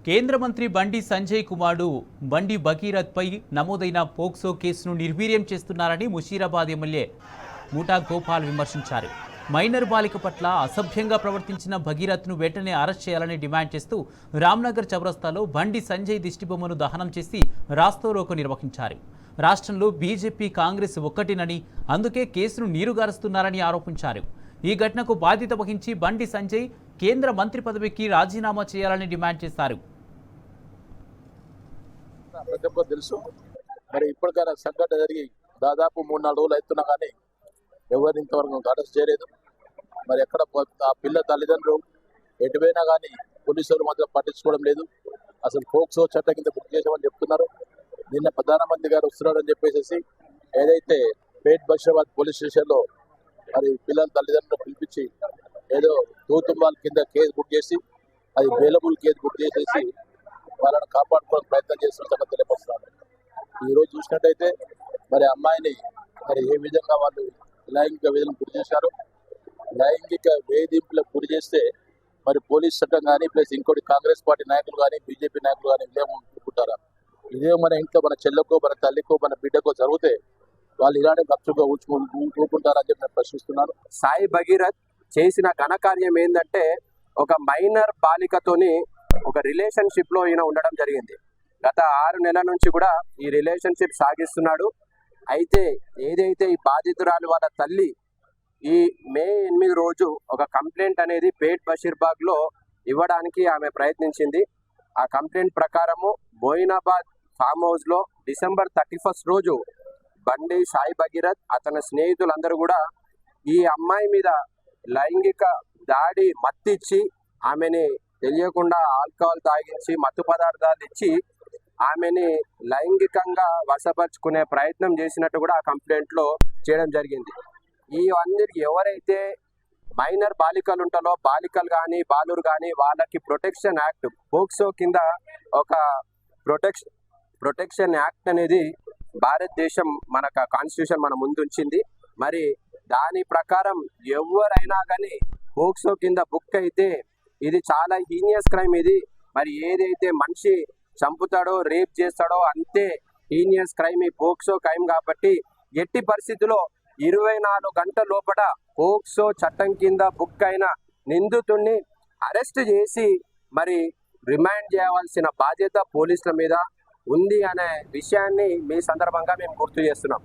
కేంద్ర మంత్రి బండి సంజయ్ కుమార్ బండి భగీరథ్ పై నమోదైన పోక్సో కేసును నిర్వీర్యం చేస్తున్నారని ముషీరాబాద్ ఎమ్మెల్యే ముఠా గోపాల్ విమర్శించారు. మైనర్ బాలిక పట్ల అసభ్యంగా ప్రవర్తించిన భగీరథ్ను వెంటనే అరెస్ట్ చేయాలని డిమాండ్ చేస్తూ రామ్నగర్ చౌరస్తాలో బండి సంజయ్ దిష్టిబొమ్మను దహనం చేసి రాస్తారోకో నిర్వహించారు. రాష్ట్రంలో బీజేపీ కాంగ్రెస్ ఒక్కటినని అందుకే కేసును నీరుగారుస్తున్నారని ఆరోపించారు. ఈ ఘటనకు బాధ్యత వహించి బండి సంజయ్ కేంద్ర మంత్రి పదవికి రాజీనామా చేయాలని డిమాండ్ చేశారు. తెలుసు మరి ఇప్పటికైనా సంఘటన జరిగి దాదాపు 3-4 రోజులు అవుతున్నా కానీ ఎవరిని ఇంతవరకు అరెస్ట్ చేయలేదు. మరి ఎక్కడ ఆ పిల్ల తల్లిదండ్రులు ఎటువైనా కానీ పోలీసులు మాత్రం పట్టించుకోవడం లేదు. అసలు పోక్సో చట్టం కింద బుక్ చేసామని చెప్తున్నారు. నిన్న ప్రధానమంత్రి గారు వస్తున్నారని చెప్పేసి ఏదైతే పేట్ బషీరాబాద్ పోలీస్ స్టేషన్లో మరి పిల్లల తల్లిదండ్రులు పిలిపించి ఏదో తూతుంబాల కింద కేసు బుక్ చేసి అది బెయిలబుల్ కేసు బుక్ చేసేసి వాళ్ళని కాపాడుకోవడానికి ప్రయత్నం చేస్తున్న సంగతి తెలియపరుస్తున్నారు. ఈరోజు చూసినట్టయితే మరి అమ్మాయిని మరి ఏ విధంగా వాళ్ళు లైంగిక వేధింపులకు గురి చేశారు. లైంగిక వేధింపులకు గురి చేస్తే మరి పోలీస్ చట్టం కానీ ప్లస్ ఇంకోటి కాంగ్రెస్ పార్టీ నాయకులు కానీ బీజేపీ నాయకులు కానీ ఇదేమనుకుంటారా? ఇదే మన ఇంట్లో మన చెల్లెకో మన తల్లికో మన బిడ్డకో జరిగితే వాళ్ళు ఇలానే గప్చుగా ఊరుకుంటారని చెప్పి నేను ప్రశ్నిస్తున్నాను. సాయి భగీరథ్ చేసిన ఘనకార్యం ఏంటంటే ఒక మైనర్ బాలికతోని ఒక రిలేషన్షిప్ లో ఈయన ఉండడం జరిగింది. గత 6 నెలల నుంచి కూడా ఈ రిలేషన్షిప్ సాగిస్తున్నాడు. అయితే ఏదైతే ఈ బాధితురాలు వాళ్ళ తల్లి ఈ మే 8 రోజు ఒక కంప్లైంట్ అనేది పేట్ బషీర్బాగ్ లో ఇవ్వడానికి ఆమె ప్రయత్నించింది. ఆ కంప్లైంట్ ప్రకారము బోయినాబాద్ ఫామ్ హౌస్ లో డిసెంబర్ 31 రోజు బండి సాయి భగీరథ్ అతని స్నేహితులందరూ కూడా ఈ అమ్మాయి మీద లైంగిక దాడి మత్తిచ్చి ఆమెని తెలియకుండా ఆల్కహాల్ తాగించి మత్తు పదార్థాలు ఇచ్చి ఆమెని లైంగికంగా వశపరుచుకునే ప్రయత్నం చేసినట్టు కూడా ఆ కంప్లైంట్ లో చేయడం జరిగింది. ఈ అందరికి ఎవరైతే మైనర్ బాలికలు ఉంటారో బాలికలు కానీ బాలురు కానీ వాళ్ళకి ప్రొటెక్షన్ యాక్ట్ పోక్సో కింద ఒక ప్రొటెక్షన్ యాక్ట్ అనేది భారతదేశం మన కాన్స్టిట్యూషన్ మన ముందుంచింది. మరి దాని ప్రకారం ఎవరైనా కానీ పోక్సో కింద బుక్ అయితే ఇది చాలా హీనియస్ క్రైమ్. ఇది మరి ఏదైతే మనిషి చంపుతాడో రేప్ చేస్తాడో అంతే హీనియస్ క్రైమ్ ఈ పోక్సో క్రైమ్. కాబట్టి ఎట్టి పరిస్థితుల్లో 24 గంటల లోపల పోక్సో చట్టం కింద బుక్ అయిన నిందితుడిని అరెస్ట్ చేసి మరి రిమాండ్ చేయవలసిన బాధ్యత పోలీసుల మీద ఉంది అనే విషయాన్ని మీ సందర్భంగా మేము గుర్తు చేస్తున్నాం.